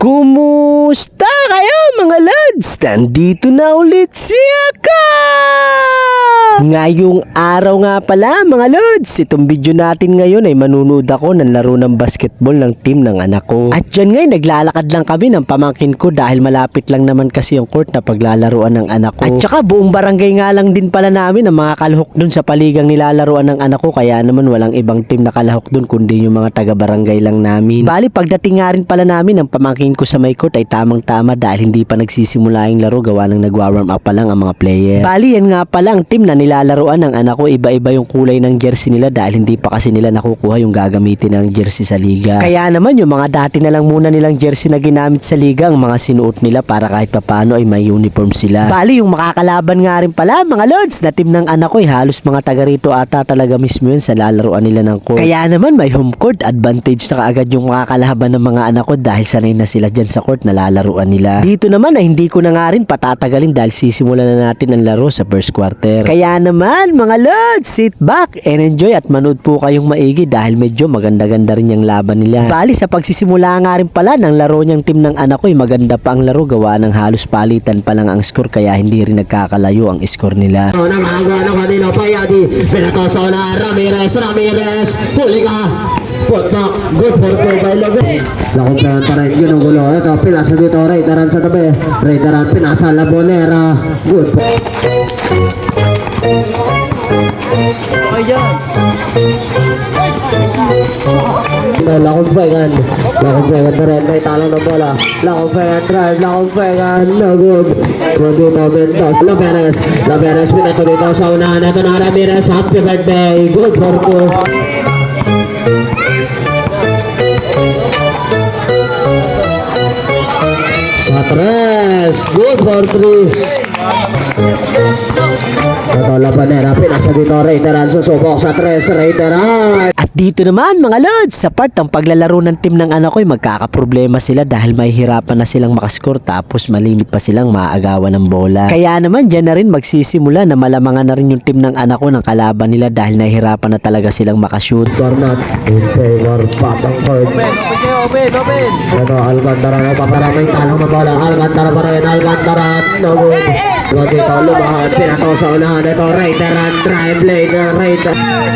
Kumusta kayo mga lads? Nandito na ulit si Aka! Ngayong araw nga pala mga lods, itong video natin ngayon ay manunood ako ng laro ng basketball ng team ng anak ko. At dyan ngayon naglalakad lang kami ng pamangkin ko dahil malapit lang naman kasi yung court na paglalaruan ng anak ko. At saka buong barangay nga lang din pala namin ang mga kalahok dun sa paligang nilalaruan ng anak ko, kaya naman walang ibang team na kalahok dun kundi yung mga taga barangay lang namin. Bali pagdating nga rin pala namin ng pamangkin ko sa may court ay tamang tama dahil hindi pa nagsisimula yung laro, gawa ng nagwa-warm up pa lang ang mga player. Bali yan nga pala ang team na nilalaruan ng anak ko, iba-iba yung kulay ng jersey nila dahil hindi pa kasi nila nakukuha yung gagamitin ng jersey sa liga. Kaya naman yung mga dati na lang muna nilang jersey na ginamit sa liga ang mga sinuot nila para kahit papano ay may uniform sila. Bali yung makakalaban nga rin pala mga lods na team ng anak ko ay halos mga taga rito ata talaga mismo yun sa lalaruan nila ng court. Kaya naman may home court advantage na kaagad yung makakalaban ng mga anak ko dahil sanay na sila dyan sa court na lalaruan nila. Dito naman ay hindi ko na nga rin patatagalin dahil sisimulan na natin ang laro sa first quarter. Kaya naman mga lods, sit back and enjoy at manood po kayong maigi dahil medyo maganda-ganda rin yung laban nila. Bali sa pagsisimula nga rin pala ng laro niyang team ng anak ko ay maganda pa ang laro, gawa ng halos palitan pa lang ang score kaya hindi rin nagkakalayo ang score nila. Nangagawa ng kanila Payadi, pinatoso na Ramirez, huli ka! Put back, good for 2 by Lobet. Lakumpayan pa rin, ginugulo. Ito, pinasa dito, Raideran sa tabi. Raideran, pinasa Labonera. Good. Lakumpayan pa rin, may talong ng bola. Lakumpayan drive, Lakumpayan, no good. Kundi Mentos, Laberes, pinato dito sa unahan. Ito na Ramirez, happy birthday. Good for 2. Satres, good for 3. Ito Labanera, pinasa dito Raideran, susubok sa 3, Raideran. At dito naman mga lods, sa part ng paglalaro ng team ng anak ko ay magkakaproblema sila dahil may hirapan na silang makascore tapos malimit pa silang maaagawan ng bola. Kaya naman dyan na rin magsisimula na malamangan na rin yung team ng anak ko ng kalaban nila dahil nahihirapan na talaga silang makashoot. Score not in favor, patang court. Open. Ito Alcantara na paparamay talong ng bola. Alcantara pa rin, Alcantara, no good. Huwag dito lumahan, pinato sa unahan. Ito Raideran, drive lane, Raideran.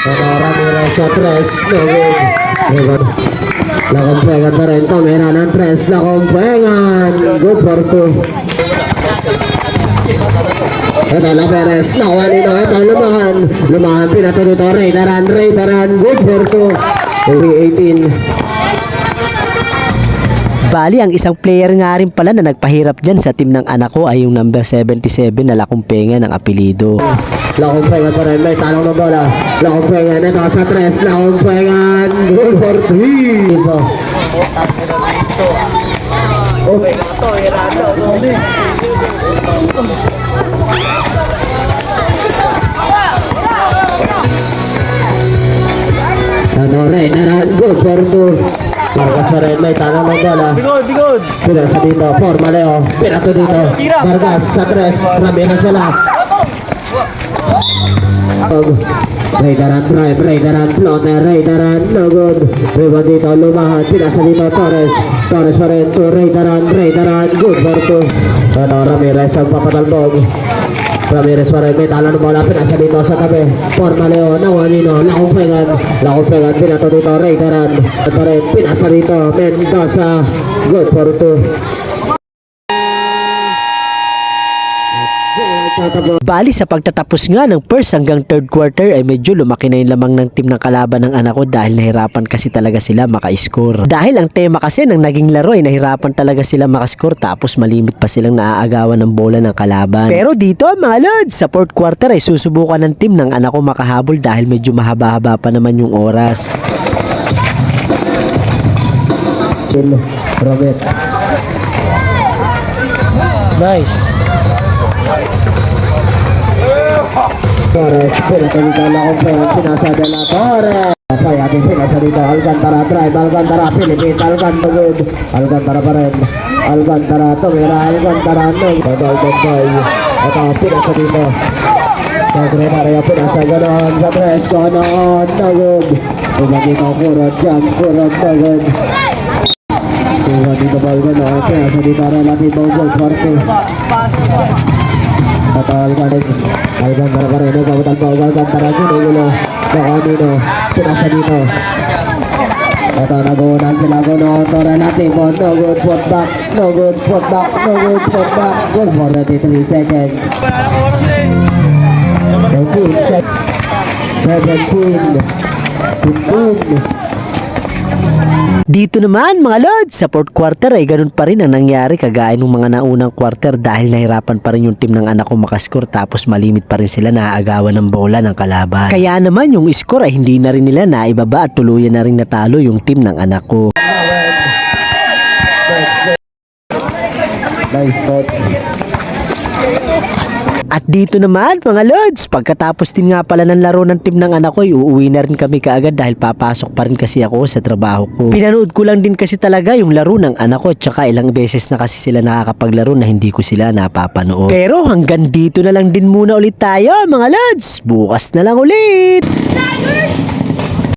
Ito Ramirez sa 3, no good. Lakumpengan pa rin, kamera ng 3, Lakumpengan, good for 2. Ito Laberes, nakuha nito, ito lumahan, pinato dito Raideran, good for 2. 18. Bali, ang isang player nga rin pala na nagpahirap dyan sa team ng anak ko ay yung number 77 na Lakumpengan ang apelido. Lakumpengan pa rin, may talong ng bola. Lakumpengan, ito sa 3, Lakumpengan, good for 3. So, ano rin, good for 2. Vargas pa rin, may tanong ng bola. Bigod! Pinasa dito, forma Leo. Pinato dito, Vargas sa 3, Ramirez na lang. Raideran drive, Raideran floater, Raideran no good. Riba dito, lumahan, pinasa dito, Torres pa rin, Raideran, good for 2. Ano, Ramirez ang papatalbog. Ramirez pa rin, may talo ng bola, pinasa dito sa tabi. Forma Leo, Nawanino, Lakumpengan, pinato dito, Raideran. Pa rin, pinasa dito, Mendoza, good for 2. Bali sa pagtatapos nga ng first hanggang third quarter ay medyo lumaki na yung lamang ng team ng kalaban ng anak ko dahil nahirapan kasi talaga sila maka-score. Dahil ang tema kasi ng naging laro ay nahirapan talaga sila maka-score tapos malimit pa silang naaagawan ng bola ng kalaban. Pero dito mga lods, sa fourth quarter ay susubukan ng team ng anak ko makahabol dahil medyo mahaba-haba pa naman yung oras. Robert. Nice. Torres, pinasa dito, Lakumpengan, pinasa de la Torres. Payadi, pinasa dito, Alcantara drive, Alcantara, Philippines, Alcantara good. Alcantara pa rin, Alcantara, tumira, Alcantara, no. Ito, pinasa dito. Secretario pinasa ganon sa tres kanan, no good. Iba dito kurot dyan, kurot, no good. Iba dito ball ganon, pinasa dito relative ball good, forte. Total Gardens, Algan Barbareno, kabutan po, Algan Taragin, ulo, Bakanino, pinasa dito. Ito, nagunan sila Gono, to relative, no good, put back, no good, put back, no good, put back, good for 33 seconds. 18 seconds, 17, 15. Dito naman mga lods, sa fourth quarter ay ganun pa rin ang nangyari kagaya ng mga naunang quarter dahil nahirapan pa rin yung team ng anak ko makascore tapos malimit pa rin sila naaagawan ng bola ng kalaban. Kaya naman yung score ay hindi na rin nila naibaba at tuluyan na rin natalo yung team ng anak ko. Nice coach. At dito naman mga lods, pagkatapos din nga pala ng laro ng team ng anak ko, uuwi na rin kami kaagad dahil papasok pa rin kasi ako sa trabaho ko. Pinanood ko lang din kasi talaga yung laro ng anak ko, tsaka ilang beses na kasi sila nakakapaglaro na hindi ko sila napapanood. Pero hanggang dito na lang din muna ulit tayo mga lods, bukas na lang ulit!